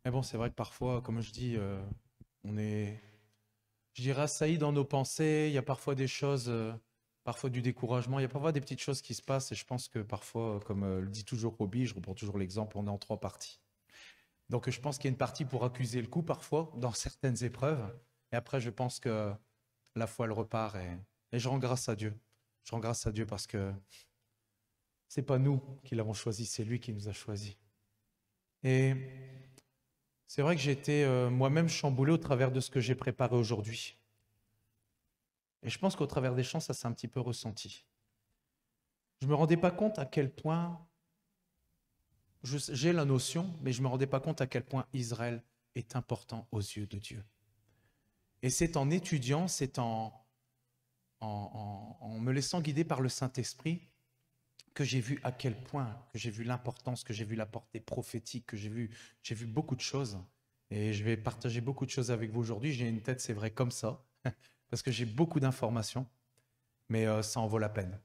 Mais bon, c'est vrai que parfois, comme je dis, on est, je dirais, assailli dans nos pensées. Il y a parfois des choses, parfois du découragement. Il y a parfois des petites choses qui se passent. Et je pense que parfois, comme le dit toujours Roby, je reprends toujours l'exemple, on est en trois parties. Donc, je pense qu'il y a une partie pour accuser le coup parfois dans certaines épreuves. Et après, je pense que la foi, elle repart. Et je rends grâce à Dieu. Je rends grâce à Dieu parce que c'est pas nous qui l'avons choisi, c'est lui qui nous a choisis. Et c'est vrai que j'ai été moi-même chamboulé au travers de ce que j'ai préparé aujourd'hui. Et je pense qu'au travers des chants, ça s'est un petit peu ressenti. Je ne me rendais pas compte à quel point, j'ai la notion, mais je ne me rendais pas compte à quel point Israël est important aux yeux de Dieu. Et c'est en étudiant, c'est en me laissant guider par le Saint-Esprit que j'ai vu à quel point, que j'ai vu l'importance, que j'ai vu la portée prophétique, que j'ai vu beaucoup de choses. Et je vais partager beaucoup de choses avec vous aujourd'hui. J'ai une tête, c'est vrai, comme ça, parce que j'ai beaucoup d'informations, mais ça en vaut la peine.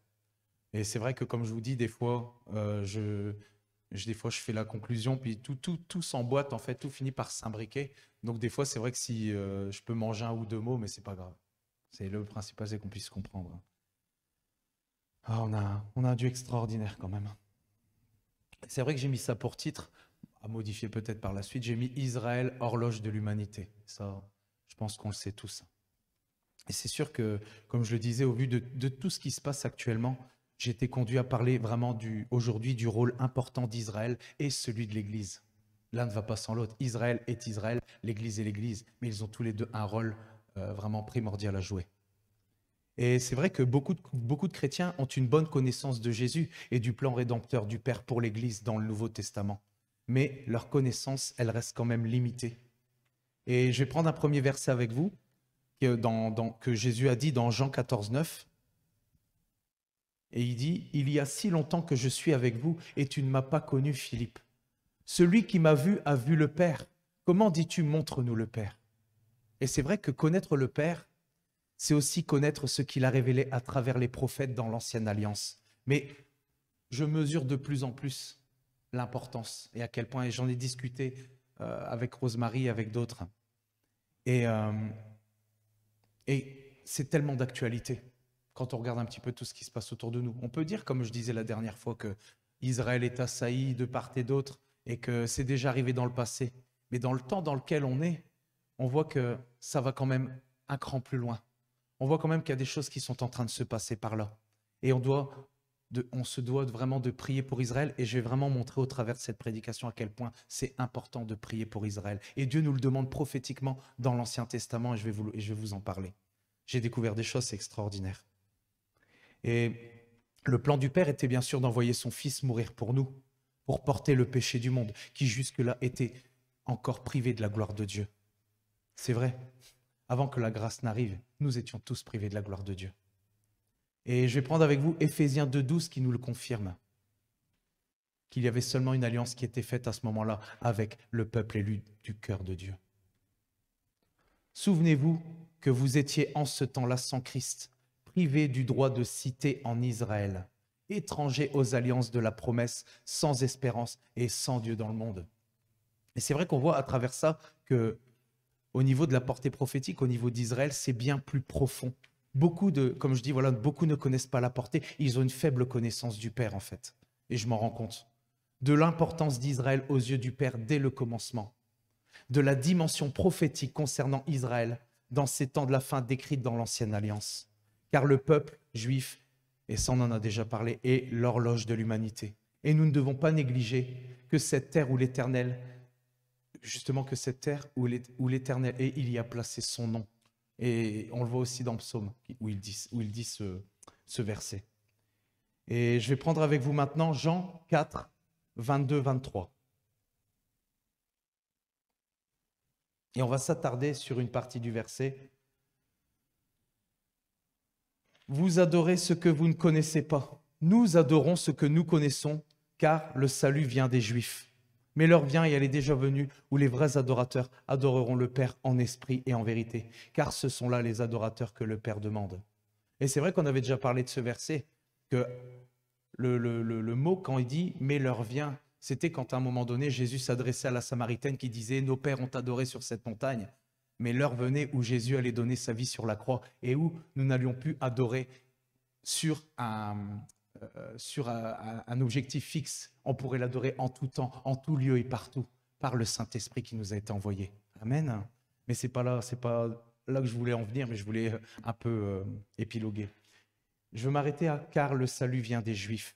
Et c'est vrai que, comme je vous dis, des fois, des fois, je fais la conclusion, puis tout s'emboîte, en fait, tout finit par s'imbriquer. Donc, des fois, c'est vrai que si je peux manger un ou deux mots, mais c'est pas grave. C'est le principal, c'est qu'on puisse comprendre. Ah, on a un Dieu extraordinaire quand même. C'est vrai que j'ai mis ça pour titre, à modifier peut-être par la suite. J'ai mis Israël, horloge de l'humanité. Ça, je pense qu'on le sait tous. Et c'est sûr que, comme je le disais, au vu de tout ce qui se passe actuellement, j'ai été conduit à parler vraiment aujourd'hui du rôle important d'Israël et celui de l'Église. L'un ne va pas sans l'autre. Israël est Israël, l'Église est l'Église, mais ils ont tous les deux un rôle vraiment primordial à jouer. Et c'est vrai que beaucoup de chrétiens ont une bonne connaissance de Jésus et du plan rédempteur du Père pour l'Église dans le Nouveau Testament. Mais leur connaissance, elle reste quand même limitée. Et je vais prendre un premier verset avec vous que Jésus a dit dans Jean 14, 9. Et il dit, « Il y a si longtemps que je suis avec vous et tu ne m'as pas connu, Philippe. Celui qui m'a vu a vu le Père. Comment dis-tu, montre-nous le Père ?» Et c'est vrai que connaître le Père, c'est aussi connaître ce qu'il a révélé à travers les prophètes dans l'Ancienne Alliance. Mais je mesure de plus en plus l'importance et à quel point, et j'en ai discuté avec Rosemary, avec d'autres. Et, euh, et c'est tellement d'actualité quand on regarde un petit peu tout ce qui se passe autour de nous. On peut dire, comme je disais la dernière fois, que Israël est assailli de part et d'autre et que c'est déjà arrivé dans le passé. Mais dans le temps dans lequel on est, on voit que ça va quand même un cran plus loin. On voit quand même qu'il y a des choses qui sont en train de se passer par là. Et on se doit vraiment de prier pour Israël. Et je vais vraiment montrer au travers de cette prédication à quel point c'est important de prier pour Israël. Et Dieu nous le demande prophétiquement dans l'Ancien Testament et je vais vous en parler. J'ai découvert des choses extraordinaires. Et le plan du Père était bien sûr d'envoyer son Fils mourir pour nous, pour porter le péché du monde, qui jusque-là était encore privé de la gloire de Dieu. C'est vrai, avant que la grâce n'arrive, nous étions tous privés de la gloire de Dieu. Et je vais prendre avec vous Éphésiens 2,12 qui nous le confirme, qu'il y avait seulement une alliance qui était faite à ce moment-là avec le peuple élu du cœur de Dieu. Souvenez-vous que vous étiez en ce temps-là sans Christ, privés du droit de cité en Israël, étrangers aux alliances de la promesse, sans espérance et sans Dieu dans le monde. Et c'est vrai qu'on voit à travers ça que, au niveau de la portée prophétique, au niveau d'Israël, c'est bien plus profond. Comme je dis, voilà, beaucoup ne connaissent pas la portée, ils ont une faible connaissance du Père en fait. Et je m'en rends compte. De l'importance d'Israël aux yeux du Père dès le commencement. De la dimension prophétique concernant Israël dans ces temps de la fin décrite dans l'Ancienne Alliance. Car le peuple juif, et ça on en a déjà parlé, est l'horloge de l'humanité. Et nous ne devons pas négliger que cette terre où l'Éternel, justement que cette terre où l'Éternel est, il y a placé son nom. Et on le voit aussi dans le psaume où il dit ce verset. Et je vais prendre avec vous maintenant Jean 4, 22, 23. Et on va s'attarder sur une partie du verset. Vous adorez ce que vous ne connaissez pas. Nous adorons ce que nous connaissons, car le salut vient des Juifs. Mais l'heure vient, et elle est déjà venue, où les vrais adorateurs adoreront le Père en esprit et en vérité, car ce sont là les adorateurs que le Père demande. Et c'est vrai qu'on avait déjà parlé de ce verset, que le mot, quand il dit « mais l'heure vient », c'était quand à un moment donné, Jésus s'adressait à la Samaritaine qui disait « Nos pères ont adoré sur cette montagne ». Mais l'heure venait où Jésus allait donner sa vie sur la croix et où nous n'allions plus adorer sur un objectif fixe. On pourrait l'adorer en tout temps, en tout lieu et partout, par le Saint-Esprit qui nous a été envoyé. Amen. Mais c'est pas là que je voulais en venir, mais je voulais un peu épiloguer. Je veux m'arrêter à « car le salut vient des Juifs ».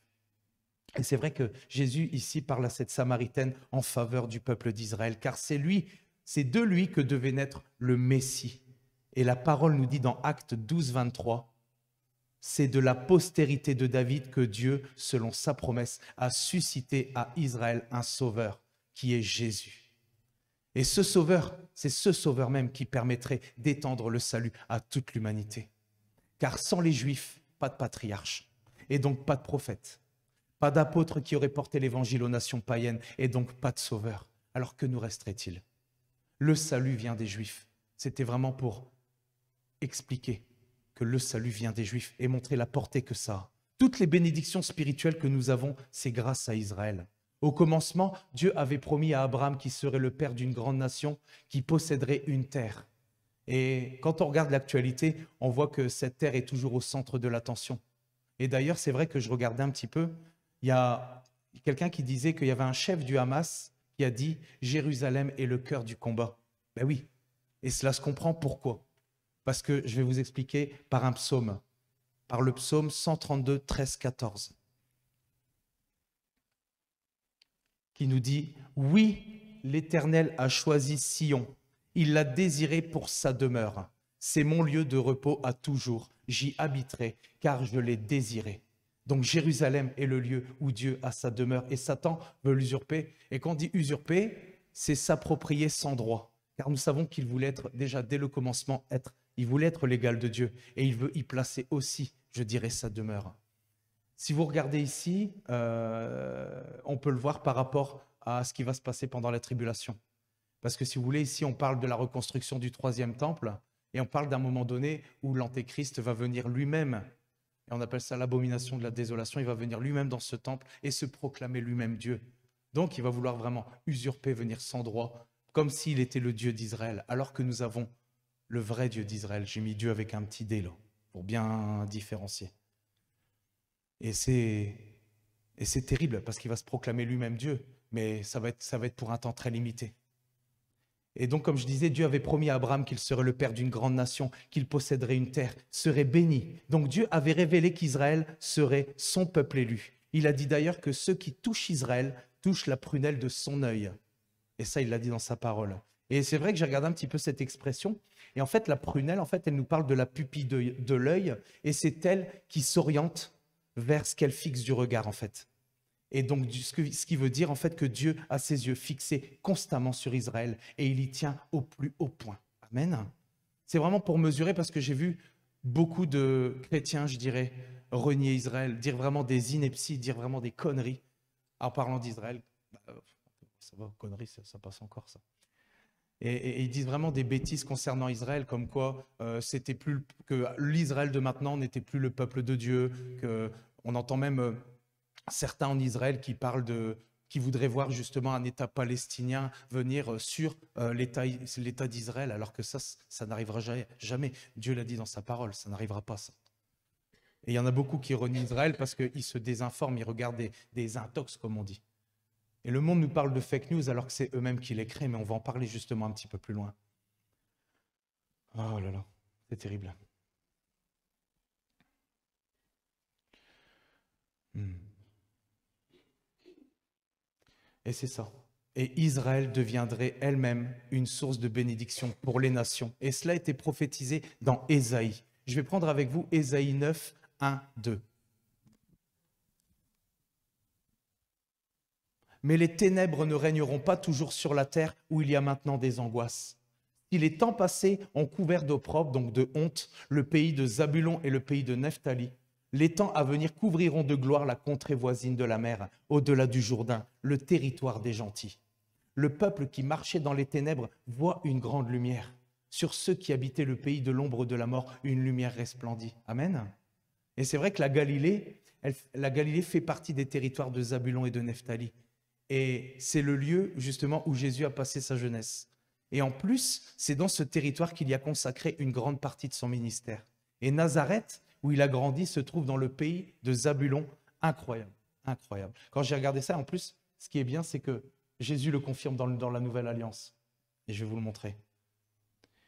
Et c'est vrai que Jésus ici parle à cette Samaritaine en faveur du peuple d'Israël, car c'est de lui que devait naître le Messie. Et la parole nous dit dans Actes 12, 23, c'est de la postérité de David que Dieu, selon sa promesse, a suscité à Israël un sauveur, qui est Jésus. Et ce sauveur, c'est ce sauveur même qui permettrait d'étendre le salut à toute l'humanité. Car sans les Juifs, pas de patriarche, et donc pas de prophète, pas d'apôtre qui aurait porté l'évangile aux nations païennes, et donc pas de sauveur. Alors que nous resterait-il? Le salut vient des Juifs. C'était vraiment pour expliquer que le salut vient des Juifs et montrer la portée que ça a. Toutes les bénédictions spirituelles que nous avons, c'est grâce à Israël. Au commencement, Dieu avait promis à Abraham qu'il serait le père d'une grande nation, qui posséderait une terre. Et quand on regarde l'actualité, on voit que cette terre est toujours au centre de l'attention. Et d'ailleurs, c'est vrai que je regardais un petit peu, il y a quelqu'un qui disait qu'il y avait un chef du Hamas qui a dit « Jérusalem est le cœur du combat ». Ben oui, et cela se comprend pourquoi. Parce que je vais vous expliquer par un psaume, par le psaume 132, 13, 14, qui nous dit « Oui, l'Éternel a choisi Sion, il l'a désiré pour sa demeure. C'est mon lieu de repos à toujours, j'y habiterai, car je l'ai désiré. » Donc Jérusalem est le lieu où Dieu a sa demeure et Satan veut l'usurper. Et quand on dit usurper, c'est s'approprier sans droit. Car nous savons qu'il voulait être, déjà dès le commencement, il voulait être l'égal de Dieu. Et il veut y placer aussi, je dirais, sa demeure. Si vous regardez ici, on peut le voir par rapport à ce qui va se passer pendant la tribulation. Parce que si vous voulez, ici, on parle de la reconstruction du 3e temple et on parle d'un moment donné où l'Antéchrist va venir lui-même, et on appelle ça l'abomination de la désolation, il va venir lui-même dans ce temple et se proclamer lui-même Dieu. Donc, il va vouloir vraiment usurper, venir sans droit, comme s'il était le Dieu d'Israël, alors que nous avons le vrai Dieu d'Israël. J'ai mis Dieu avec un petit D là, pour bien différencier. Et c'est terrible parce qu'il va se proclamer lui-même Dieu, mais ça va être pour un temps très limité. Et donc, comme je disais, Dieu avait promis à Abraham qu'il serait le père d'une grande nation, qu'il posséderait une terre, serait béni. Donc Dieu avait révélé qu'Israël serait son peuple élu. Il a dit d'ailleurs que ceux qui touchent Israël touchent la prunelle de son œil. Et ça, il l'a dit dans sa parole. Et c'est vrai que j'ai regardé un petit peu cette expression. Et en fait, la prunelle, elle nous parle de la pupille de l'œil. Et c'est elle qui s'oriente vers ce qu'elle fixe du regard, en fait. Et donc, ce qui veut dire en fait que Dieu a ses yeux fixés constamment sur Israël et il y tient au plus haut point. Amen. C'est vraiment pour mesurer parce que j'ai vu beaucoup de chrétiens, je dirais, renier Israël, dire vraiment des inepties, dire vraiment des conneries. En parlant d'Israël, ça va, conneries, ça passe encore ça. Et ils disent vraiment des bêtises concernant Israël, comme quoi que l'Israël de maintenant n'était plus le peuple de Dieu, qu'on entend même certains en Israël qui voudraient voir justement un État palestinien venir sur l'État d'Israël, alors que ça n'arrivera jamais. Dieu l'a dit dans sa parole, ça n'arrivera pas ça. Et il y en a beaucoup qui renient Israël parce qu'ils se désinforment, ils regardent des intox, comme on dit. Et le monde nous parle de fake news alors que c'est eux-mêmes qui les créent, mais on va en parler justement un petit peu plus loin. Oh là là, c'est terrible. Et c'est ça. Et Israël deviendrait elle-même une source de bénédiction pour les nations. Et cela a été prophétisé dans Ésaïe. Je vais prendre avec vous Ésaïe 9, 1, 2. Mais les ténèbres ne régneront pas toujours sur la terre où il y a maintenant des angoisses. Si les temps passés ont couvert d'opprobre, donc de honte, le pays de Zabulon et le pays de Nephtali, les temps à venir couvriront de gloire la contrée voisine de la mer, au-delà du Jourdain, le territoire des gentils. Le peuple qui marchait dans les ténèbres voit une grande lumière. Sur ceux qui habitaient le pays de l'ombre de la mort, une lumière resplendit. Amen. Et c'est vrai que la Galilée fait partie des territoires de Zabulon et de Nephtali. Et c'est le lieu justement où Jésus a passé sa jeunesse. Et en plus, c'est dans ce territoire qu'il y a consacré une grande partie de son ministère. Et Nazareth, où il a grandi, se trouve dans le pays de Zabulon. Incroyable, incroyable. Quand j'ai regardé ça, en plus, ce qui est bien, c'est que Jésus le confirme dans la Nouvelle Alliance. Et je vais vous le montrer.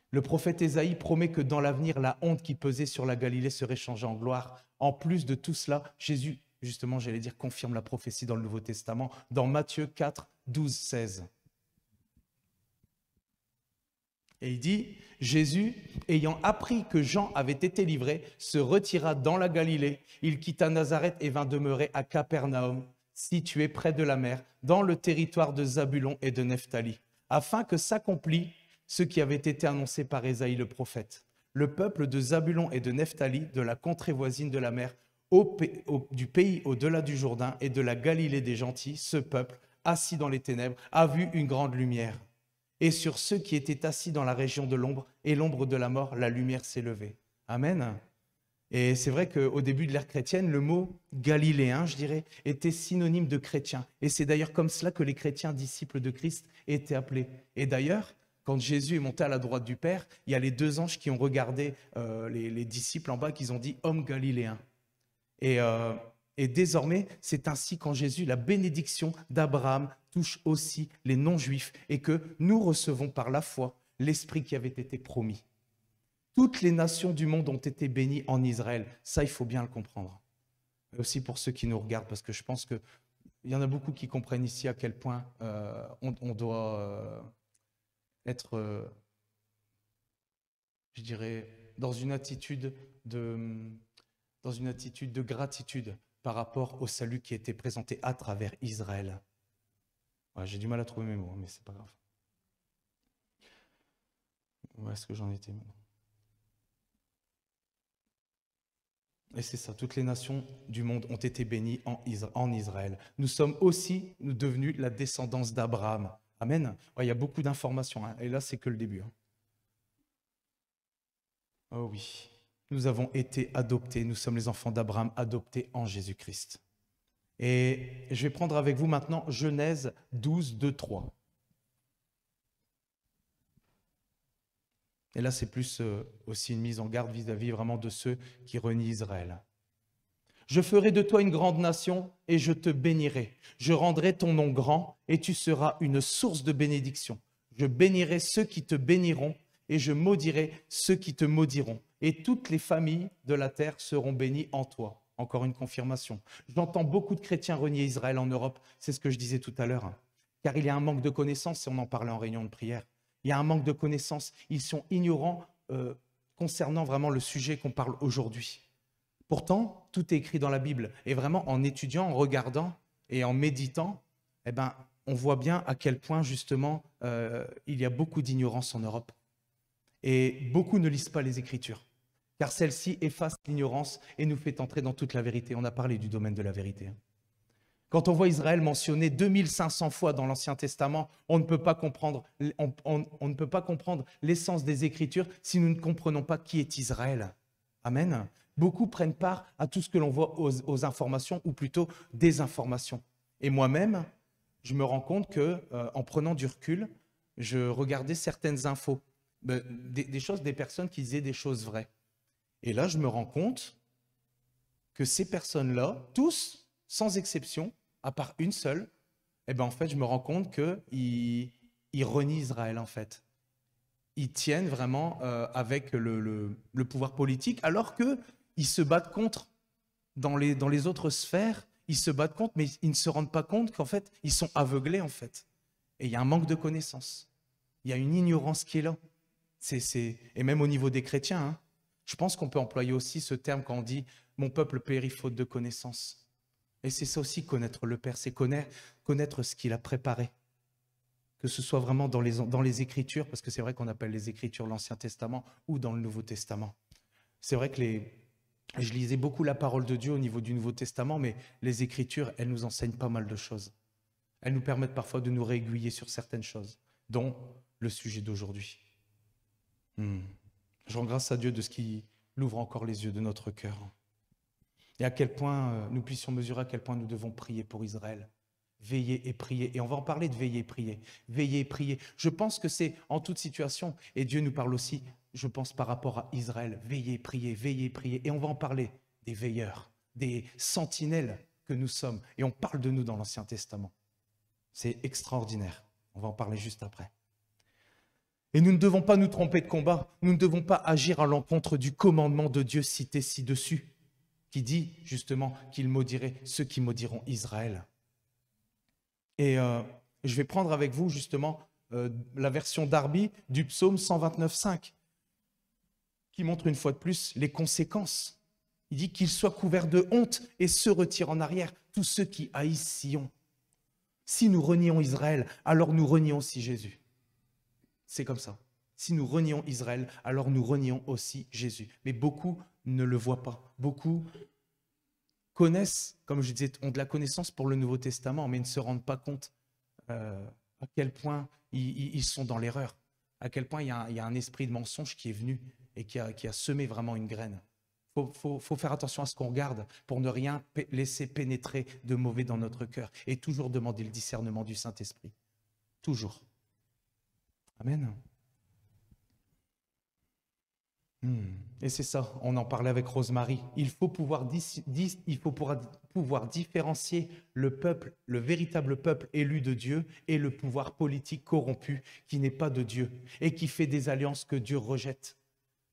Le prophète Ésaïe promet que dans l'avenir, la honte qui pesait sur la Galilée serait changée en gloire. En plus de tout cela, Jésus, justement, j'allais dire, confirme la prophétie dans le Nouveau Testament, dans Matthieu 4, 12, 16. Et il dit, Jésus, ayant appris que Jean avait été livré, se retira dans la Galilée. Il quitta Nazareth et vint demeurer à Capernaum, situé près de la mer, dans le territoire de Zabulon et de Nephtali, afin que s'accomplît ce qui avait été annoncé par Ésaïe le prophète. Le peuple de Zabulon et de Nephtali, de la contrée voisine de la mer, du pays au-delà du Jourdain et de la Galilée des gentils, ce peuple, assis dans les ténèbres, a vu une grande lumière. Et sur ceux qui étaient assis dans la région de l'ombre et l'ombre de la mort, la lumière s'est levée. Amen. Et c'est vrai qu'au début de l'ère chrétienne, le mot galiléen, je dirais, était synonyme de chrétien. Et c'est d'ailleurs comme cela que les chrétiens disciples de Christ étaient appelés. Et d'ailleurs, quand Jésus est monté à la droite du Père, il y a les deux anges qui ont regardé les disciples en bas, qui ont dit « homme galiléen ». Et désormais, c'est ainsi qu'en Jésus, la bénédiction d'Abraham touche aussi les non-juifs et que nous recevons par la foi l'Esprit qui avait été promis. Toutes les nations du monde ont été bénies en Israël. Ça, il faut bien le comprendre. Et aussi pour ceux qui nous regardent, parce que je pense qu'il y en a beaucoup qui comprennent ici à quel point on doit être, je dirais, dans une attitude de gratitude par rapport au salut qui a été présenté à travers Israël. Ouais, j'ai du mal à trouver mes mots, mais c'est pas grave. Où est-ce que j'en étais maintenant ? Et c'est ça, toutes les nations du monde ont été bénies en Israël. Nous sommes aussi devenus la descendance d'Abraham. Amen. Ouais, il y a beaucoup d'informations, hein, et là, c'est que le début. Hein. Oh oui, nous avons été adoptés, nous sommes les enfants d'Abraham adoptés en Jésus-Christ. Et je vais prendre avec vous maintenant Genèse 12, 2, 3. Et là, c'est plus aussi une mise en garde vis-à-vis vraiment de ceux qui renient Israël. Je ferai de toi une grande nation et je te bénirai. Je rendrai ton nom grand et tu seras une source de bénédiction. Je bénirai ceux qui te béniront et je maudirai ceux qui te maudiront. Et toutes les familles de la terre seront bénies en toi. Encore une confirmation. J'entends beaucoup de chrétiens renier Israël en Europe. C'est ce que je disais tout à l'heure. Car il y a un manque de connaissances, et on en parlait en réunion de prière. Il y a un manque de connaissances. Ils sont ignorants concernant vraiment le sujet qu'on parle aujourd'hui. Pourtant, tout est écrit dans la Bible. Et vraiment, en étudiant, en regardant et en méditant, eh ben, on voit bien à quel point, justement, il y a beaucoup d'ignorance en Europe. Et beaucoup ne lisent pas les Écritures. Car celle-ci efface l'ignorance et nous fait entrer dans toute la vérité. On a parlé du domaine de la vérité. Quand on voit Israël mentionné 2500 fois dans l'Ancien Testament, on ne peut pas comprendre l'essence des Écritures si nous ne comprenons pas qui est Israël. Amen. Beaucoup prennent part à tout ce que l'on voit aux informations, ou plutôt des informations. Et moi-même, je me rends compte qu'en prenant du recul, je regardais certaines infos, des choses, des personnes qui disaient des choses vraies. Et là, je me rends compte que ces personnes-là, tous, sans exception, à part une seule, eh ben en fait, je me rends compte qu'ils renient Israël, en fait. Ils tiennent vraiment avec le pouvoir politique, alors qu'ils se battent contre, dans les autres sphères, ils se battent contre, mais ils ne se rendent pas compte qu'en fait, ils sont aveuglés, en fait. Et il y a un manque de connaissances. Il y a une ignorance qui est là. Et même au niveau des chrétiens, hein. Je pense qu'on peut employer aussi ce terme quand on dit « mon peuple périt faute de connaissance ». Et c'est ça aussi, connaître le Père, c'est connaître ce qu'il a préparé. Que ce soit vraiment dans les Écritures, parce que c'est vrai qu'on appelle les Écritures l'Ancien Testament, ou dans le Nouveau Testament. C'est vrai que je lisais beaucoup la parole de Dieu au niveau du Nouveau Testament, mais les Écritures, elles nous enseignent pas mal de choses. Elles nous permettent parfois de nous réaiguiller sur certaines choses, dont le sujet d'aujourd'hui. Je rends grâce à Dieu de ce qui ouvre encore les yeux de notre cœur. Et à quel point nous puissions mesurer à quel point nous devons prier pour Israël. Veillez et priez. Et on va en parler de veiller et prier. Veillez et prier. Je pense que c'est en toute situation. Et Dieu nous parle aussi, je pense, par rapport à Israël. Veillez et priez, veillez et priez. Et on va en parler des veilleurs, des sentinelles que nous sommes. Et on parle de nous dans l'Ancien Testament. C'est extraordinaire. On va en parler juste après. Et nous ne devons pas nous tromper de combat. Nous ne devons pas agir à l'encontre du commandement de Dieu cité ci-dessus, qui dit justement qu'il maudirait ceux qui maudiront Israël. Et je vais prendre avec vous justement la version Darby du psaume 129,5, qui montre une fois de plus les conséquences. Il dit qu'ils soient couverts de honte et se retirent en arrière, tous ceux qui haïssent Sion. Si nous renions Israël, alors nous renions aussi Jésus. C'est comme ça. Si nous renions Israël, alors nous renions aussi Jésus. Mais beaucoup ne le voient pas. Beaucoup connaissent, comme je disais, ont de la connaissance pour le Nouveau Testament, mais ne se rendent pas compte à quel point ils sont dans l'erreur, à quel point il y a un esprit de mensonge qui est venu et qui a semé vraiment une graine. Faut faire attention à ce qu'on regarde pour ne rien laisser pénétrer de mauvais dans notre cœur et toujours demander le discernement du Saint-Esprit. Toujours. Amen. Et c'est ça, on en parlait avec Rosemary. Il faut pouvoir différencier le peuple, le véritable peuple élu de Dieu et le pouvoir politique corrompu qui n'est pas de Dieu et qui fait des alliances que Dieu rejette.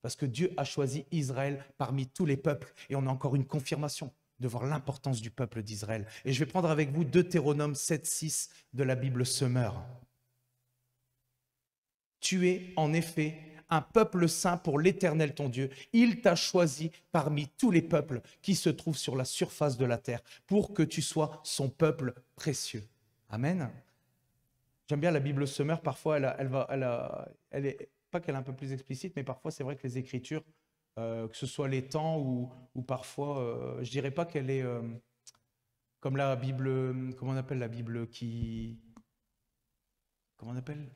Parce que Dieu a choisi Israël parmi tous les peuples et on a encore une confirmation de voir l'importance du peuple d'Israël. Et je vais prendre avec vous Deutéronome 7,6 de la Bible Semeur. Tu es en effet un peuple saint pour l'Éternel ton Dieu. Il t'a choisi parmi tous les peuples qui se trouvent sur la surface de la terre pour que tu sois son peuple précieux. Amen. J'aime bien la Bible Semeur. Parfois, elle est pas qu'elle est un peu plus explicite, mais parfois c'est vrai que les Écritures, que ce soit les temps ou parfois, je dirais pas qu'elle est comme la Bible. Comment on appelle la Bible qui. Comment on appelle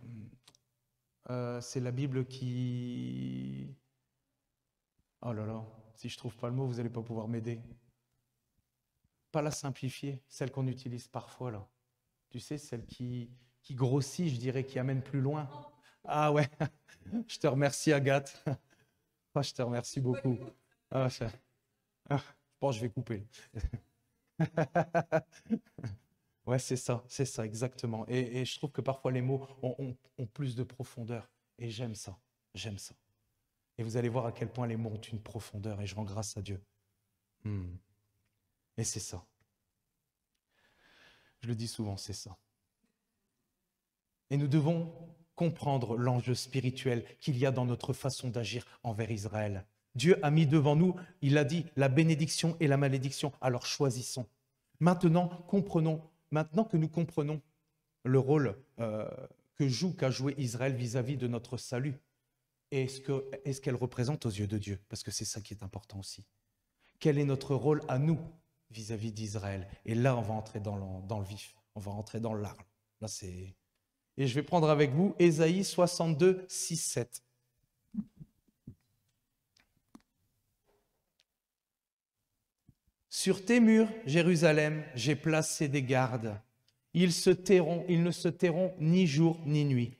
c'est la Bible qui... Oh là là, si je trouve pas le mot, vous n'allez pas pouvoir m'aider. Pas la simplifier, celle qu'on utilise parfois là. Tu sais, celle qui grossit, je dirais, qui amène plus loin. Ah ouais, je te remercie Agathe. Oh, je te remercie beaucoup. Je pense que je vais couper. Ouais, c'est ça, exactement. Et je trouve que parfois les mots ont plus de profondeur. Et j'aime ça. Et vous allez voir à quel point les mots ont une profondeur et je rends grâce à Dieu. Et c'est ça. Je le dis souvent, c'est ça. Et nous devons comprendre l'enjeu spirituel qu'il y a dans notre façon d'agir envers Israël. Dieu a mis devant nous, il a dit, la bénédiction et la malédiction. Alors choisissons. Maintenant que nous comprenons le rôle qu'a joué Israël vis-à-vis de notre salut, est-ce qu'elle représente aux yeux de Dieu? Parce que c'est ça qui est important aussi. Quel est notre rôle à nous vis-à-vis d'Israël? Et là, on va entrer dans le vif, on va entrer dans l'arbre. Là, c'est... Et je vais prendre avec vous Ésaïe 62, 6, 7. Sur tes murs, Jérusalem, j'ai placé des gardes. Ils ne se tairont ni jour ni nuit.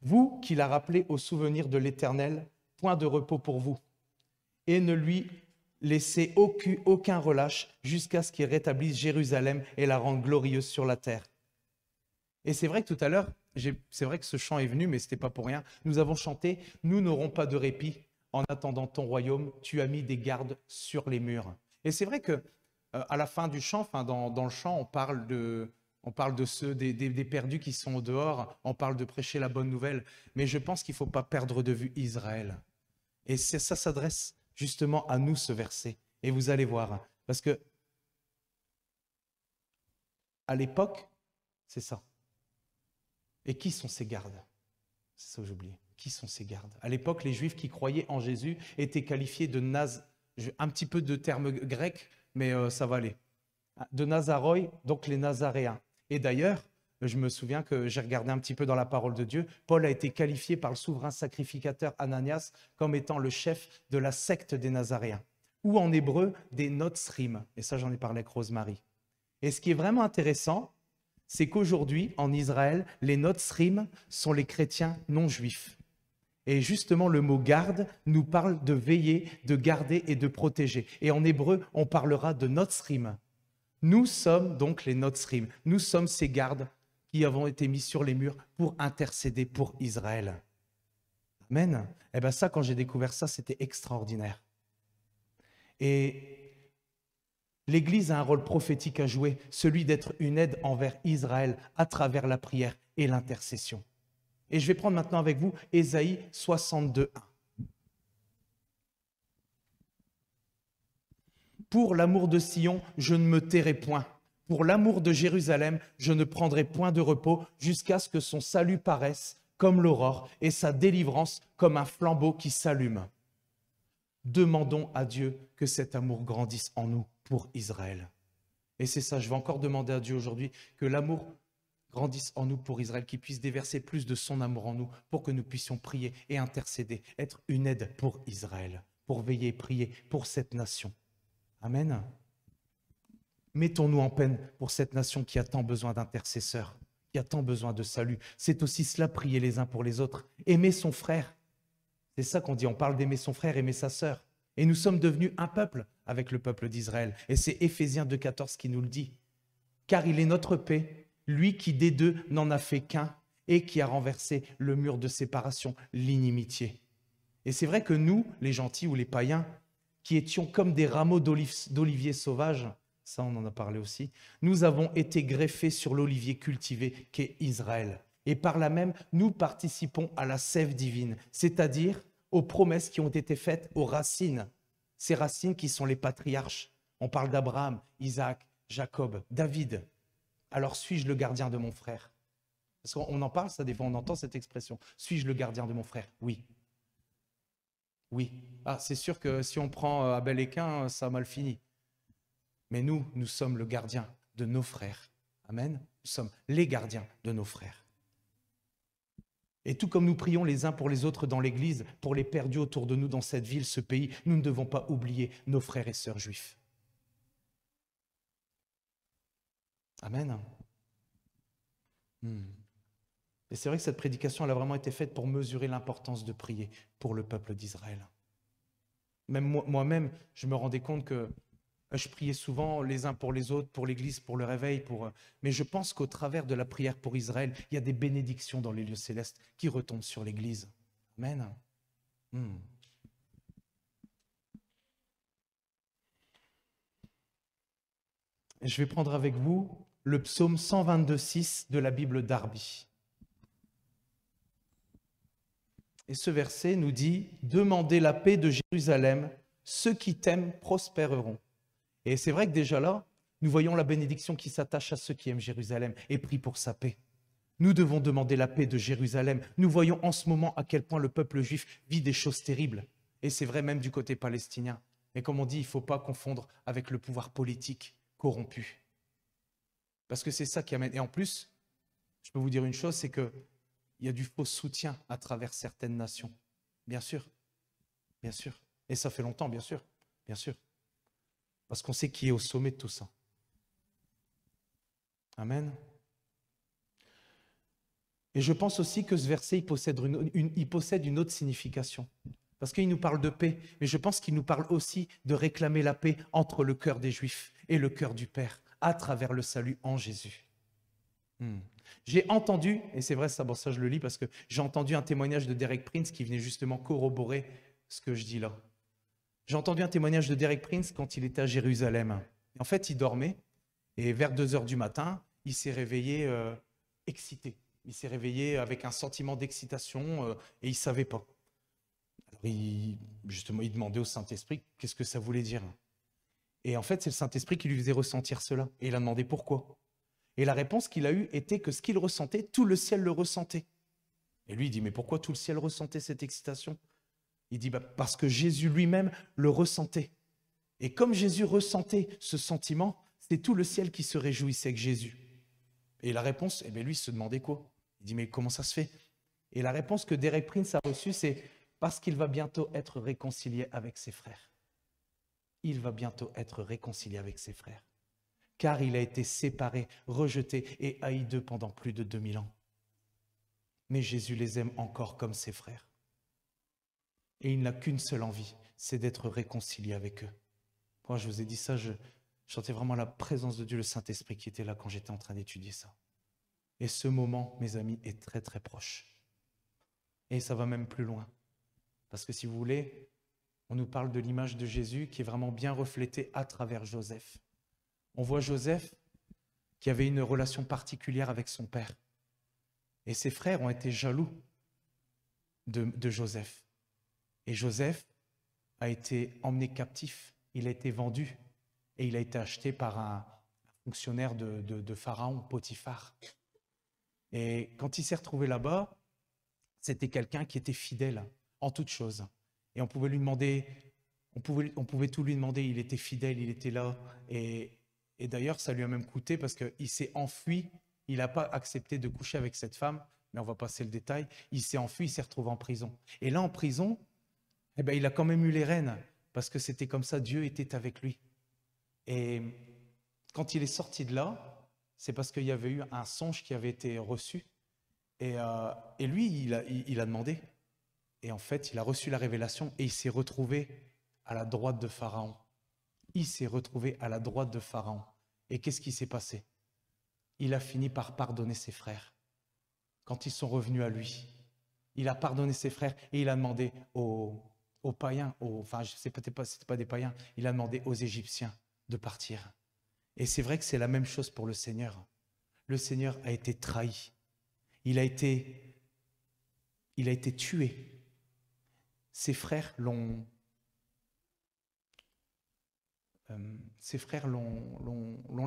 Vous qui l'a rappelé au souvenir de l'Éternel, point de repos pour vous. Et ne lui laissez aucun relâche jusqu'à ce qu'il rétablisse Jérusalem et la rende glorieuse sur la terre. Et c'est vrai que tout à l'heure, c'est vrai que ce chant est venu, mais ce n'était pas pour rien. Nous avons chanté « Nous n'aurons pas de répit en attendant ton royaume, tu as mis des gardes sur les murs ». Et c'est vrai que à la fin du chant, dans le chant, on parle de ceux des perdus qui sont au dehors, on parle de prêcher la bonne nouvelle, mais je pense qu'il ne faut pas perdre de vue Israël. Et ça s'adresse justement à nous, ce verset. Et vous allez voir, parce que à l'époque, c'est ça. Et qui sont ces gardes? C'est ça que j'oublie. Qui sont ces gardes? À l'époque, les Juifs qui croyaient en Jésus étaient qualifiés de un petit peu de termes grecs, mais ça va aller. De Nazaroi, donc les Nazaréens. Et d'ailleurs, je me souviens que j'ai regardé un petit peu dans la parole de Dieu, Paul a été qualifié par le souverain sacrificateur Ananias comme étant le chef de la secte des Nazaréens, ou en hébreu des Notzrim. Et ça, j'en ai parlé avec Rosemary. Et ce qui est vraiment intéressant, c'est qu'aujourd'hui, en Israël, les Notzrim sont les chrétiens non juifs. Et justement, le mot garde nous parle de veiller, de garder et de protéger. Et en hébreu, on parlera de Notzrim. Nous sommes donc les Notzrim. Nous sommes ces gardes qui avons été mis sur les murs pour intercéder pour Israël. Amen. Eh bien ça, quand j'ai découvert ça, c'était extraordinaire. Et l'Église a un rôle prophétique à jouer, celui d'être une aide envers Israël à travers la prière et l'intercession. Et je vais prendre maintenant avec vous Ésaïe 62:1. Pour l'amour de Sion, je ne me tairai point. Pour l'amour de Jérusalem, je ne prendrai point de repos jusqu'à ce que son salut paraisse comme l'aurore et sa délivrance comme un flambeau qui s'allume. Demandons à Dieu que cet amour grandisse en nous pour Israël. Et c'est ça, je vais encore demander à Dieu aujourd'hui que l'amour grandisse en nous pour Israël, qu'il puisse déverser plus de son amour en nous pour que nous puissions prier et intercéder, être une aide pour Israël, pour veiller et prier pour cette nation. Amen. Mettons-nous en peine pour cette nation qui a tant besoin d'intercesseurs, qui a tant besoin de salut. C'est aussi cela, prier les uns pour les autres, aimer son frère. C'est ça qu'on dit, on parle d'aimer son frère, aimer sa sœur. Et nous sommes devenus un peuple avec le peuple d'Israël. Et c'est Éphésiens 2,14 qui nous le dit. Car il est notre paix, lui qui des deux n'en a fait qu'un et qui a renversé le mur de séparation, l'inimitié. Et c'est vrai que nous, les gentils ou les païens, qui étions comme des rameaux d'olivier sauvages, ça on en a parlé aussi, nous avons été greffés sur l'olivier cultivé qu'est Israël. Et par là même, nous participons à la sève divine, c'est-à-dire aux promesses qui ont été faites aux racines. Ces racines qui sont les patriarches. On parle d'Abraham, Isaac, Jacob, David. Alors suis-je le gardien de mon frère? Parce qu'on en parle, ça des fois on entend cette expression. Suis-je le gardien de mon frère? Oui. Oui. Ah, c'est sûr que si on prend Abel et Caïn, ça a mal fini. Mais nous sommes le gardien de nos frères. Amen. Nous sommes les gardiens de nos frères. Et tout comme nous prions les uns pour les autres dans l'Église, pour les perdus autour de nous dans cette ville, ce pays, nous ne devons pas oublier nos frères et sœurs juifs. Amen. Et c'est vrai que cette prédication, elle a vraiment été faite pour mesurer l'importance de prier pour le peuple d'Israël. Même moi-même, je me rendais compte que je priais souvent les uns pour les autres, pour l'Église, pour le réveil, mais je pense qu'au travers de la prière pour Israël, il y a des bénédictions dans les lieux célestes qui retombent sur l'Église. Amen. Je vais prendre avec vous le psaume 122,6 de la Bible Darby. Et ce verset nous dit « Demandez la paix de Jérusalem, ceux qui t'aiment prospéreront. » Et c'est vrai que déjà là, nous voyons la bénédiction qui s'attache à ceux qui aiment Jérusalem et prient pour sa paix. Nous devons demander la paix de Jérusalem. Nous voyons en ce moment à quel point le peuple juif vit des choses terribles. Et c'est vrai même du côté palestinien. Mais comme on dit, il ne faut pas confondre avec le pouvoir politique corrompu. Parce que c'est ça qui amène. Et en plus, je peux vous dire une chose, c'est qu'il y a du faux soutien à travers certaines nations. Bien sûr. Bien sûr. Et ça fait longtemps, bien sûr. Bien sûr. Parce qu'on sait qui est au sommet de tout ça. Amen. Et je pense aussi que ce verset, il possède une autre signification. Parce qu'il nous parle de paix, mais je pense qu'il nous parle aussi de réclamer la paix entre le cœur des Juifs et le cœur du Père, à travers le salut en Jésus. J'ai entendu, et c'est vrai, ça je le lis parce que j'ai entendu un témoignage de Derek Prince qui venait justement corroborer ce que je dis là. J'ai entendu un témoignage de Derek Prince quand il était à Jérusalem. En fait, il dormait et vers 2h du matin, il s'est réveillé excité. Il s'est réveillé avec un sentiment d'excitation et il ne savait pas. Alors, il demandait au Saint-Esprit qu'est-ce que ça voulait dire. Et en fait, c'est le Saint-Esprit qui lui faisait ressentir cela. Et il a demandé pourquoi. Et la réponse qu'il a eue était que ce qu'il ressentait, tout le ciel le ressentait. Et lui, il dit, mais pourquoi tout le ciel ressentait cette excitation? Il dit, parce que Jésus lui-même le ressentait. Et comme Jésus ressentait ce sentiment, c'est tout le ciel qui se réjouissait avec Jésus. Et la réponse, lui, il se demandait quoi? Il dit, mais comment ça se fait? Et la réponse que Derek Prince a reçue, c'est parce qu'il va bientôt être réconcilié avec ses frères. Il va bientôt être réconcilié avec ses frères. car il a été séparé, rejeté et haï d'eux pendant plus de 2000 ans. Mais Jésus les aime encore comme ses frères. Et il n'a qu'une seule envie, c'est d'être réconcilié avec eux. Quand je vous ai dit ça, je sentais vraiment la présence de Dieu, le Saint-Esprit qui était là quand j'étais en train d'étudier ça. Et ce moment, mes amis, est très très proche. Et ça va même plus loin. Parce que si vous voulez, on nous parle de l'image de Jésus qui est vraiment bien reflétée à travers Joseph. On voit Joseph qui avait une relation particulière avec son père. Et ses frères ont été jaloux de Joseph. Et Joseph a été emmené captif, il a été vendu et il a été acheté par un fonctionnaire de Pharaon, Potiphar. Et quand il s'est retrouvé là-bas, c'était quelqu'un qui était fidèle en toutes choses. Et on pouvait lui demander, on pouvait tout lui demander, il était fidèle, il était là. Et d'ailleurs, ça lui a même coûté parce qu'il s'est enfui, il n'a pas accepté de coucher avec cette femme, mais on va passer le détail, il s'est enfui, il s'est retrouvé en prison. Et là, en prison, eh ben, il a quand même eu les rênes, parce que c'était comme ça, Dieu était avec lui. Et quand il est sorti de là, c'est parce qu'il y avait eu un songe qui avait été reçu. Et lui, il a demandé. Et en fait, il a reçu la révélation et il s'est retrouvé à la droite de Pharaon. Il s'est retrouvé à la droite de Pharaon. Et qu'est-ce qui s'est passé? Il a fini par pardonner ses frères. Quand ils sont revenus à lui, il a pardonné ses frères et il a demandé aux païens, enfin, c'était pas des païens, il a demandé aux Égyptiens de partir. Et c'est vrai que c'est la même chose pour le Seigneur. Le Seigneur a été trahi. Il a été tué. Ses frères l'ont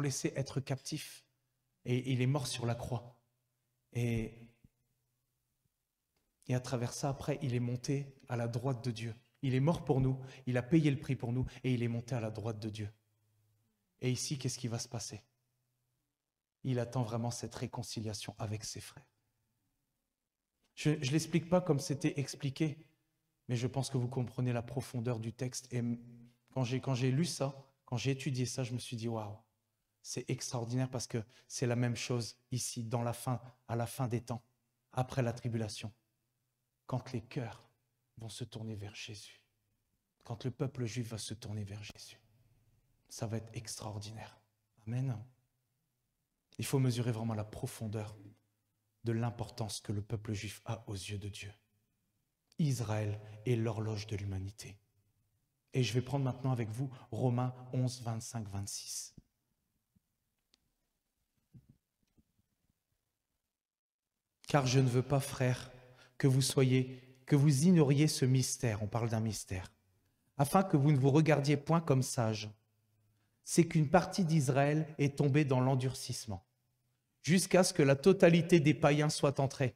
laissé être captif et il est mort sur la croix. Et à travers ça, après, il est monté à la droite de Dieu. Il est mort pour nous, il a payé le prix pour nous et il est monté à la droite de Dieu. Et ici, qu'est-ce qui va se passer? Il attend vraiment cette réconciliation avec ses frères. Je ne l'explique pas comme c'était expliqué, mais je pense que vous comprenez la profondeur du texte. Et quand j'ai lu ça, quand j'ai étudié ça, je me suis dit, waouh, c'est extraordinaire parce que c'est la même chose ici, à la fin des temps, après la tribulation, quand les cœurs vont se tourner vers Jésus, quand le peuple juif va se tourner vers Jésus. Ça va être extraordinaire. Amen. Il faut mesurer vraiment la profondeur de l'importance que le peuple juif a aux yeux de Dieu. Israël est l'horloge de l'humanité. Et je vais prendre maintenant avec vous Romains 11, 25, 26. Car je ne veux pas, frères, que vous ignoriez ce mystère, on parle d'un mystère, afin que vous ne vous regardiez point comme sages. C'est qu'une partie d'Israël est tombée dans l'endurcissement, jusqu'à ce que la totalité des païens soit entrée.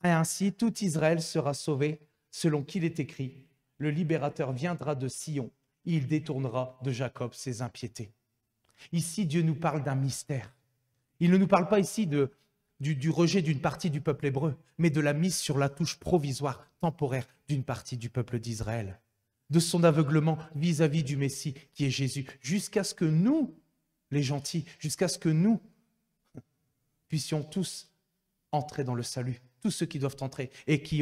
Et ainsi, tout Israël sera sauvé, selon qu'il est écrit, le libérateur viendra de Sion, il détournera de Jacob ses impiétés. Ici, Dieu nous parle d'un mystère. Il ne nous parle pas ici du rejet d'une partie du peuple hébreu, mais de la mise sur la touche provisoire, temporaire, d'une partie du peuple d'Israël, de son aveuglement vis-à-vis du Messie qui est Jésus, jusqu'à ce que nous, les gentils, jusqu'à ce que nous puissions tous entrer dans le salut, tous ceux qui doivent entrer et qui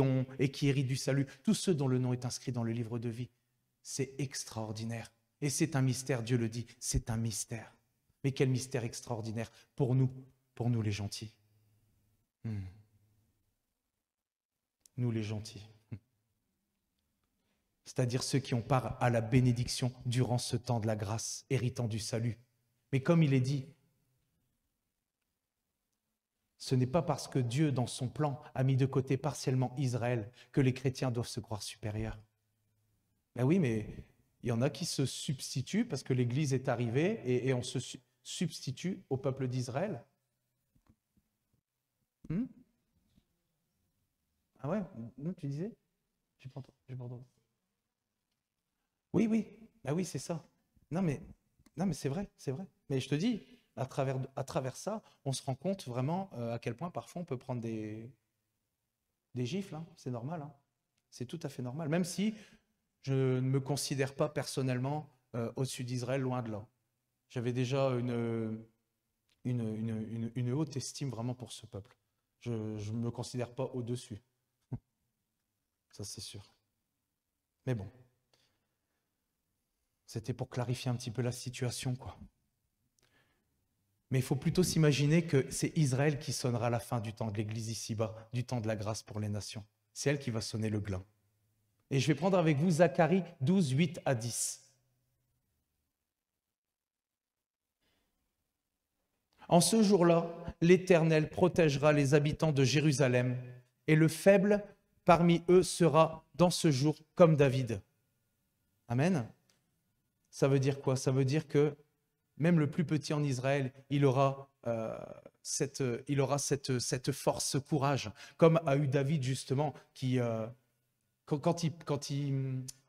héritent du salut, tous ceux dont le nom est inscrit dans le livre de vie. C'est extraordinaire. Et c'est un mystère, Dieu le dit, c'est un mystère. Mais quel mystère extraordinaire pour nous les gentils. Nous les gentils. C'est-à-dire ceux qui ont part à la bénédiction durant ce temps de la grâce, héritant du salut. Mais comme il est dit, ce n'est pas parce que Dieu, dans son plan, a mis de côté partiellement Israël que les chrétiens doivent se croire supérieurs. Ben oui, mais il y en a qui se substituent parce que l'Église est arrivée et on se substitue au peuple d'Israël. Ah ouais, non, tu disais? J'ai pas entendu. Oui, ben oui, c'est ça. Non, mais c'est vrai, c'est vrai. Mais je te dis, à travers ça, on se rend compte vraiment à quel point parfois on peut prendre des gifles, hein. C'est normal, hein. C'est tout à fait normal. Même si je ne me considère pas personnellement au-dessus d'Israël, loin de là. J'avais déjà une haute estime vraiment pour ce peuple. Je ne me considère pas au-dessus. Ça, c'est sûr. Mais bon, c'était pour clarifier un petit peu la situation, quoi. Mais il faut plutôt s'imaginer que c'est Israël qui sonnera la fin du temps de l'Église ici-bas, du temps de la grâce pour les nations. C'est elle qui va sonner le glas. Et je vais prendre avec vous Zacharie 12, 8 à 10. En ce jour-là, l'Éternel protégera les habitants de Jérusalem, et le faible parmi eux sera dans ce jour comme David. Amen. Ça veut dire quoi? Ça veut dire que même le plus petit en Israël, il aura cette force, ce courage, comme a eu David justement, qui,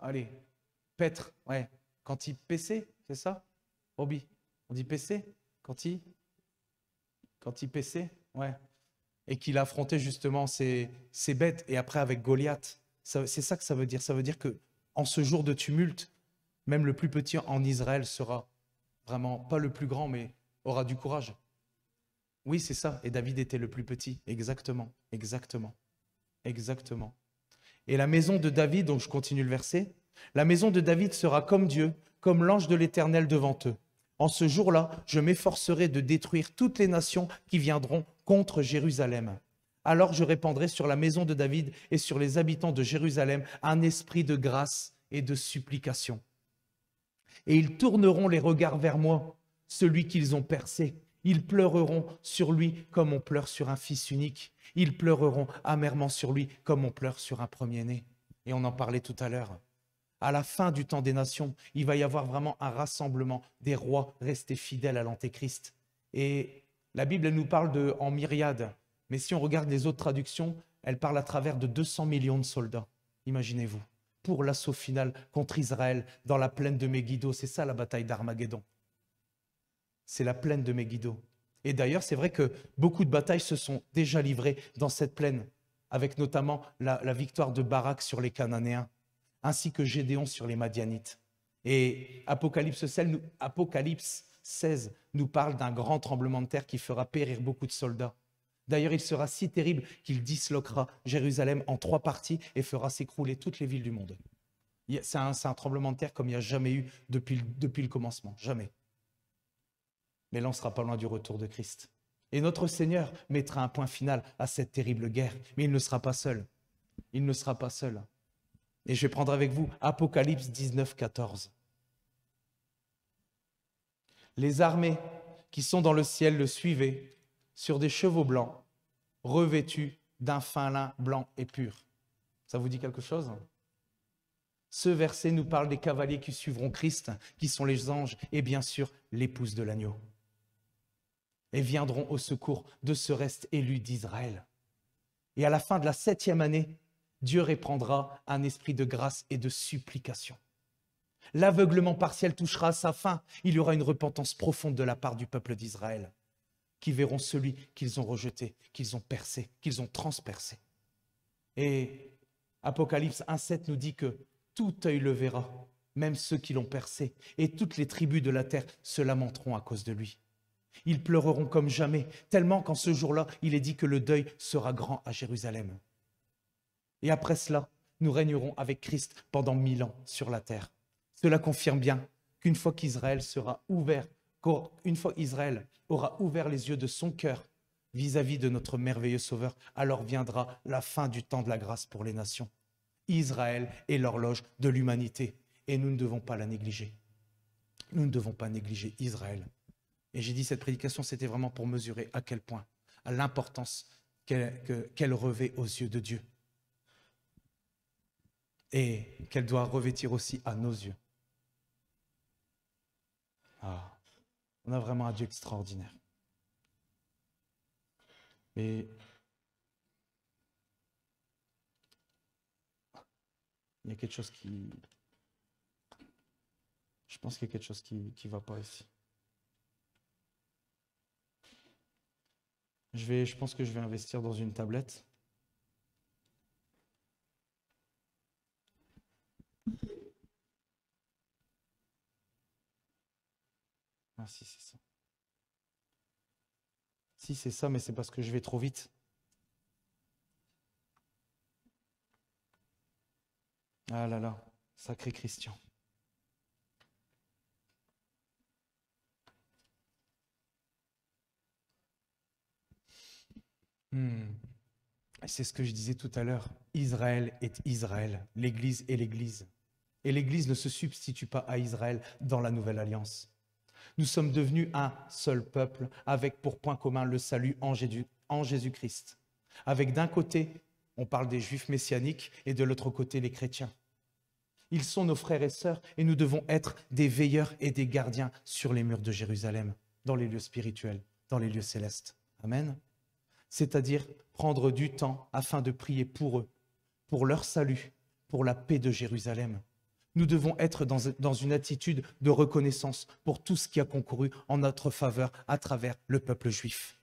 allez, Pêtre, ouais, quand il paissait, c'est ça, Roby? On dit paissait? Quand il paissait, ouais, et qu'il affrontait justement ces bêtes, et après avec Goliath, c'est ça que ça veut dire. Ça veut dire que en ce jour de tumulte, même le plus petit en Israël sera vraiment, pas le plus grand, mais aura du courage. Oui, c'est ça. Et David était le plus petit. Exactement, exactement, exactement. Et la maison de David, donc je continue le verset, la maison de David sera comme Dieu, comme l'ange de l'Éternel devant eux. En ce jour-là, je m'efforcerai de détruire toutes les nations qui viendront contre Jérusalem. Alors je répandrai sur la maison de David et sur les habitants de Jérusalem un esprit de grâce et de supplication. Et ils tourneront les regards vers moi, celui qu'ils ont percé. Ils pleureront sur lui comme on pleure sur un fils unique. Ils pleureront amèrement sur lui comme on pleure sur un premier-né. Et on en parlait tout à l'heure. À la fin du temps des nations, il va y avoir vraiment un rassemblement des rois restés fidèles à l'Antéchrist. Et la Bible, elle nous parle en myriades. Mais si on regarde les autres traductions, elle parle à travers de 200 millions de soldats. Imaginez-vous. Pour l'assaut final contre Israël dans la plaine de Megiddo. C'est ça la bataille d'Armageddon. C'est la plaine de Megiddo. Et d'ailleurs, c'est vrai que beaucoup de batailles se sont déjà livrées dans cette plaine, avec notamment la victoire de Barak sur les Cananéens, ainsi que Gédéon sur les Madianites. Et Apocalypse 16 nous parle d'un grand tremblement de terre qui fera périr beaucoup de soldats. D'ailleurs, il sera si terrible qu'il disloquera Jérusalem en 3 parties et fera s'écrouler toutes les villes du monde. C'est un tremblement de terre comme il n'y a jamais eu depuis le commencement, jamais. Mais là, on ne sera pas loin du retour de Christ. Et notre Seigneur mettra un point final à cette terrible guerre, mais il ne sera pas seul. Il ne sera pas seul. Et je vais prendre avec vous Apocalypse 19, 14. Les armées qui sont dans le ciel le suivaient sur des chevaux blancs, revêtus d'un fin lin blanc et pur. Ça vous dit quelque chose? Ce verset nous parle des cavaliers qui suivront Christ, qui sont les anges et bien sûr l'épouse de l'agneau. Et viendront au secours de ce reste élu d'Israël. Et à la fin de la 7e année, Dieu répandra un esprit de grâce et de supplication. L'aveuglement partiel touchera à sa fin. Il y aura une repentance profonde de la part du peuple d'Israël, qui verront celui qu'ils ont rejeté, qu'ils ont percé, qu'ils ont transpercé. Et Apocalypse 1,7 nous dit que tout œil le verra, même ceux qui l'ont percé, et toutes les tribus de la terre se lamenteront à cause de lui. Ils pleureront comme jamais, tellement qu'en ce jour-là, il est dit que le deuil sera grand à Jérusalem. Et après cela, nous régnerons avec Christ pendant 1000 ans sur la terre. Cela confirme bien qu'une fois qu'Israël aura ouvert les yeux de son cœur vis-à-vis de notre merveilleux Sauveur, alors viendra la fin du temps de la grâce pour les nations. Israël est l'horloge de l'humanité et nous ne devons pas la négliger. Nous ne devons pas négliger Israël. Et j'ai dit cette prédication, c'était vraiment pour mesurer à quel point, à l'importance qu'elle revêt aux yeux de Dieu. Et qu'elle doit revêtir aussi à nos yeux. Ah, on a vraiment un Dieu extraordinaire. Et il y a quelque chose qui... Je pense qu'il y a quelque chose qui ne va pas ici. Je pense que je vais investir dans une tablette. Ah. Ah, si, c'est ça. Si, c'est ça, mais c'est parce que je vais trop vite. Ah là là, sacré Christian. Hmm. C'est ce que je disais tout à l'heure. Israël est Israël. L'Église est l'Église. Et l'Église ne se substitue pas à Israël dans la Nouvelle Alliance. Nous sommes devenus un seul peuple avec pour point commun le salut en Jésus-Christ. Avec d'un côté, on parle des Juifs messianiques et de l'autre côté, les chrétiens. Ils sont nos frères et sœurs et nous devons être des veilleurs et des gardiens sur les murs de Jérusalem, dans les lieux spirituels, dans les lieux célestes. Amen. C'est-à-dire prendre du temps afin de prier pour eux, pour leur salut, pour la paix de Jérusalem. Nous devons être dans une attitude de reconnaissance pour tout ce qui a concouru en notre faveur à travers le peuple juif.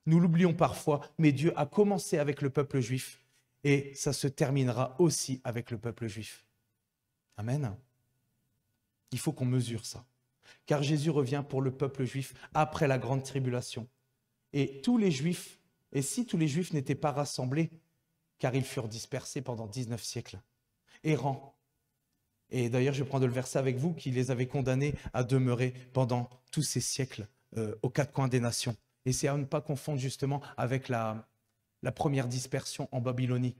Nous l'oublions parfois, mais Dieu a commencé avec le peuple juif et ça se terminera aussi avec le peuple juif. Amen. Il faut qu'on mesure ça. Car Jésus revient pour le peuple juif après la grande tribulation. Et tous les Juifs, et si tous les Juifs n'étaient pas rassemblés, car ils furent dispersés pendant 19 siècles, errants. Et d'ailleurs, je prends le verset avec vous qui les avait condamnés à demeurer pendant tous ces siècles aux quatre coins des nations. Et c'est à ne pas confondre justement avec la première dispersion en Babylonie,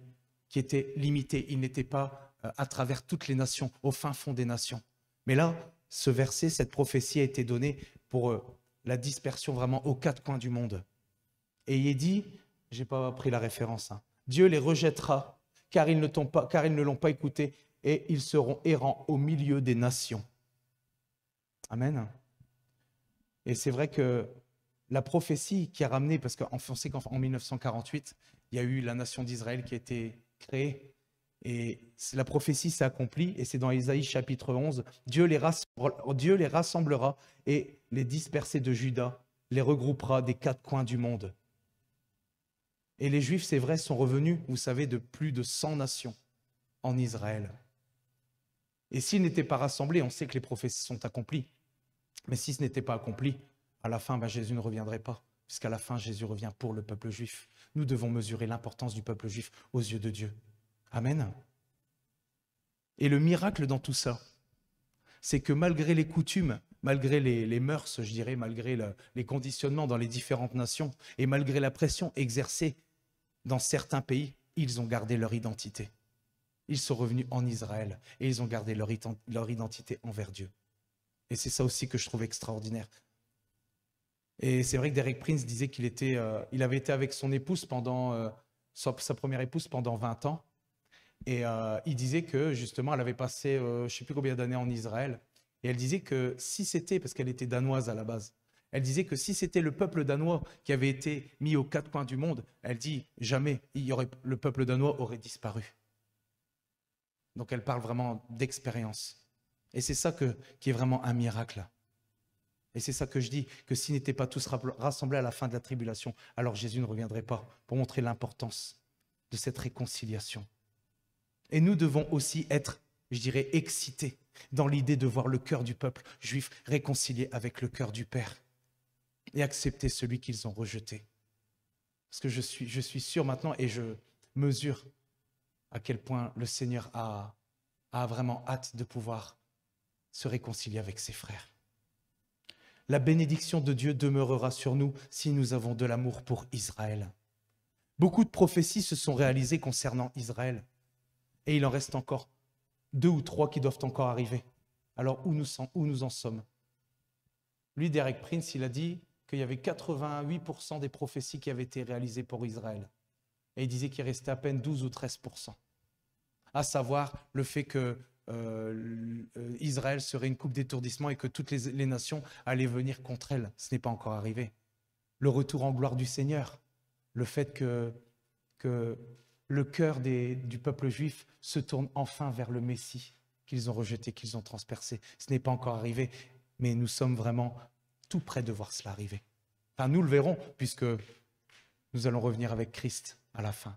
qui était limitée. Il n'était pas à travers toutes les nations, au fin fond des nations. Mais là, ce verset, cette prophétie a été donnée pour la dispersion vraiment aux quatre coins du monde. Et il est dit, je n'ai pas pris la référence, hein, Dieu les rejettera car ils ne l'ont pas écouté et ils seront errants au milieu des nations. Amen. Et c'est vrai que la prophétie qui a ramené, parce qu'on sait qu'en 1948, il y a eu la nation d'Israël qui a été créée et la prophétie s'est accomplie et c'est dans Ésaïe chapitre 11, Dieu les rassemblera et les dispersés de Juda les regroupera des quatre coins du monde. Et les Juifs, c'est vrai, sont revenus, vous savez, de plus de 100 nations en Israël. Et s'ils n'étaient pas rassemblés, on sait que les prophéties sont accomplies. Mais si ce n'était pas accompli, à la fin, Jésus ne reviendrait pas, puisqu'à la fin, Jésus revient pour le peuple juif. Nous devons mesurer l'importance du peuple juif aux yeux de Dieu. Amen. Et le miracle dans tout ça, c'est que malgré les coutumes, malgré les mœurs, je dirais, malgré les conditionnements dans les différentes nations, et malgré la pression exercée dans certains pays, ils ont gardé leur identité. Ils sont revenus en Israël et ils ont gardé leur identité envers Dieu. Et c'est ça aussi que je trouve extraordinaire. Et c'est vrai que Derek Prince disait il avait été avec son épouse sa première épouse pendant 20 ans. Et il disait que justement, elle avait passé je ne sais plus combien d'années en Israël. Et elle disait que si c'était, parce qu'elle était danoise à la base, elle disait que si c'était le peuple danois qui avait été mis aux quatre coins du monde, elle dit jamais le peuple danois aurait disparu. Donc elle parle vraiment d'expérience. Et c'est ça qui est vraiment un miracle. Et c'est ça que je dis, que s'ils n'étaient pas tous rassemblés à la fin de la tribulation, alors Jésus ne reviendrait pas pour montrer l'importance de cette réconciliation. Et nous devons aussi être, je dirais, excités dans l'idée de voir le cœur du peuple juif réconcilié avec le cœur du Père et accepter celui qu'ils ont rejeté. Parce que je suis sûr maintenant et je mesure à quel point le Seigneur a vraiment hâte de pouvoir se réconcilier avec ses frères. La bénédiction de Dieu demeurera sur nous si nous avons de l'amour pour Israël. Beaucoup de prophéties se sont réalisées concernant Israël. Et il en reste encore 2 ou 3 qui doivent encore arriver. Alors, où nous en sommes? Lui, Derek Prince, il a dit qu'il y avait 88% des prophéties qui avaient été réalisées pour Israël. Et il disait qu'il restait à peine 12 ou 13%. À savoir le fait que Israël serait une coupe d'étourdissement et que toutes les nations allaient venir contre elle. Ce n'est pas encore arrivé. Le retour en gloire du Seigneur, le fait que le cœur du peuple juif se tourne enfin vers le Messie qu'ils ont rejeté, qu'ils ont transpercé. Ce n'est pas encore arrivé, mais nous sommes vraiment tout près de voir cela arriver. Enfin, nous le verrons, puisque nous allons revenir avec Christ à la fin.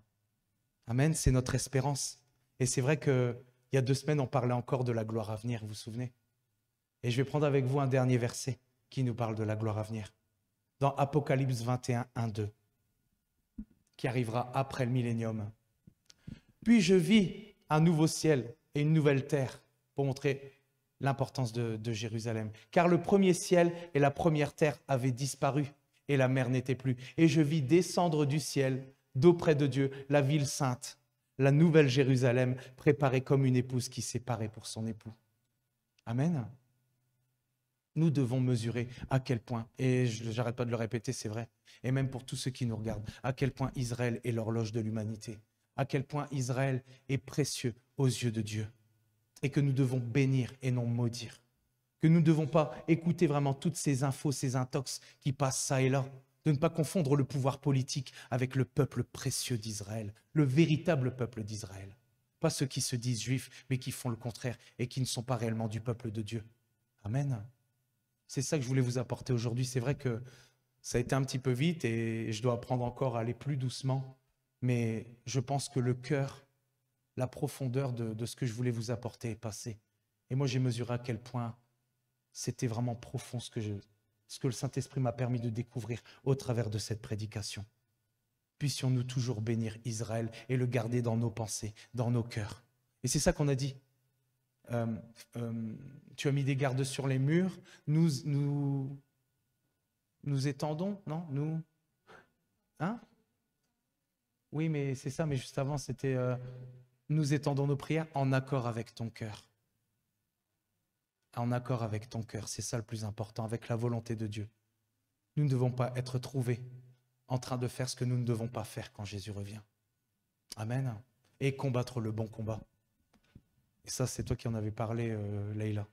Amen, c'est notre espérance. Et c'est vrai qu'il y a 2 semaines, on parlait encore de la gloire à venir, vous vous souvenez? Et je vais prendre avec vous un dernier verset, qui nous parle de la gloire à venir. Dans Apocalypse 21, 1, 2, qui arrivera après le millénium. Puis je vis un nouveau ciel et une nouvelle terre, pour montrer l'importance de Jérusalem. Car le premier ciel et la première terre avaient disparu et la mer n'était plus. Et je vis descendre du ciel, d'auprès de Dieu, la ville sainte, la nouvelle Jérusalem, préparée comme une épouse qui s'est parée pour son époux. Amen. Nous devons mesurer à quel point, et je n'arrête pas de le répéter, c'est vrai, et même pour tous ceux qui nous regardent, à quel point Israël est l'horloge de l'humanité, à quel point Israël est précieux aux yeux de Dieu, et que nous devons bénir et non maudire, que nous ne devons pas écouter vraiment toutes ces infos, ces intox qui passent ça et là, de ne pas confondre le pouvoir politique avec le peuple précieux d'Israël, le véritable peuple d'Israël. Pas ceux qui se disent juifs, mais qui font le contraire et qui ne sont pas réellement du peuple de Dieu. Amen. C'est ça que je voulais vous apporter aujourd'hui. C'est vrai que ça a été un petit peu vite et je dois apprendre encore à aller plus doucement, mais je pense que le cœur, la profondeur de ce que je voulais vous apporter est passé. Et moi, j'ai mesuré à quel point c'était vraiment profond ce que le Saint-Esprit m'a permis de découvrir au travers de cette prédication. Puissions-nous toujours bénir Israël et le garder dans nos pensées, dans nos cœurs. Et c'est ça qu'on a dit. Tu as mis des gardes sur les murs, nous étendons, non? Nous, hein? Oui, mais c'est ça, mais juste avant, c'était nous étendons nos prières en accord avec ton cœur. En accord avec ton cœur, c'est ça le plus important, avec la volonté de Dieu. Nous ne devons pas être trouvés en train de faire ce que nous ne devons pas faire quand Jésus revient. Amen. Et combattre le bon combat. Et ça, c'est toi qui en avais parlé, Leïla,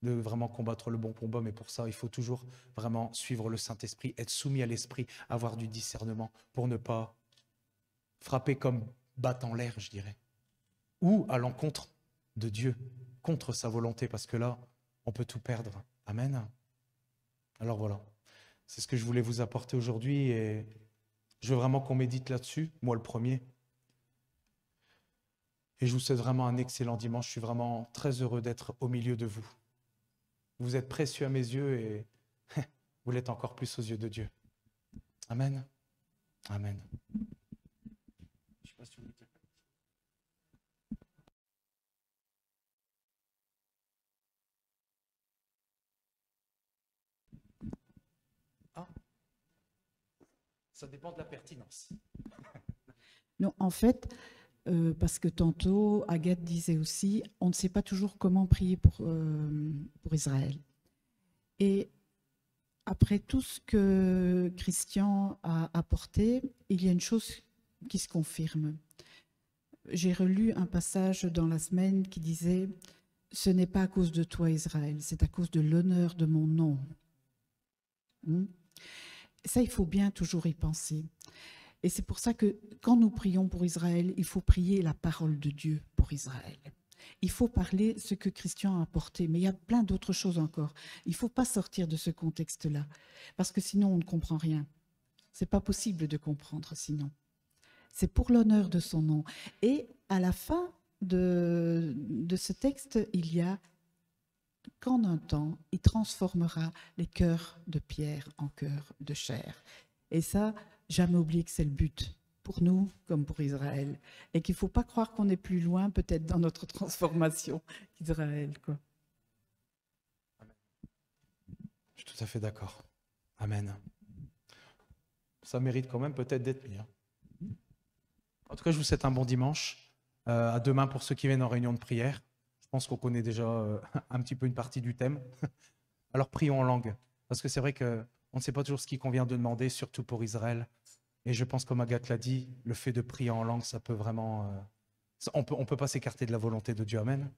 de vraiment combattre le bon combat. Mais pour ça, il faut toujours vraiment suivre le Saint-Esprit, être soumis à l'Esprit, avoir du discernement pour ne pas frapper comme battant l'air, je dirais. Ou à l'encontre de Dieu, contre sa volonté, parce que là, on peut tout perdre. Amen. Alors voilà, c'est ce que je voulais vous apporter aujourd'hui et je veux vraiment qu'on médite là-dessus, moi le premier. Et je vous souhaite vraiment un excellent dimanche. Je suis vraiment très heureux d'être au milieu de vous. Vous êtes précieux à mes yeux et vous l'êtes encore plus aux yeux de Dieu. Amen. Amen. Je sais pas si vous voulez dire. Ah, ça dépend de la pertinence. Non, en fait, parce que tantôt, Agathe disait aussi, on ne sait pas toujours comment prier pour Israël. Et après tout ce que Christian a apporté, il y a une chose qui se confirme. J'ai relu un passage dans la semaine qui disait « Ce n'est pas à cause de toi, Israël, c'est à cause de l'honneur de mon nom. » Ça, il faut bien toujours y penser. Et c'est pour ça que quand nous prions pour Israël, il faut prier la parole de Dieu pour Israël. Il faut parler ce que Christian a apporté, mais il y a plein d'autres choses encore. Il ne faut pas sortir de ce contexte-là, parce que sinon on ne comprend rien. Ce n'est pas possible de comprendre sinon. C'est pour l'honneur de son nom. Et à la fin de ce texte, il y a qu'en un temps, il transformera les cœurs de pierre en cœurs de chair. Et ça, jamais oublier que c'est le but, pour nous comme pour Israël. Et qu'il ne faut pas croire qu'on est plus loin, peut-être, dans notre transformation qu'Israël, quoi. Je suis tout à fait d'accord. Amen. Ça mérite quand même peut-être d'être mis. En tout cas, je vous souhaite un bon dimanche. À demain pour ceux qui viennent en réunion de prière. Je pense qu'on connaît déjà un petit peu une partie du thème. Alors prions en langue. Parce que c'est vrai qu'on ne sait pas toujours ce qu'il convient de demander, surtout pour Israël. Et je pense, comme Agathe l'a dit, le fait de prier en langue, ça peut vraiment... on peut pas s'écarter de la volonté de Dieu. Amen.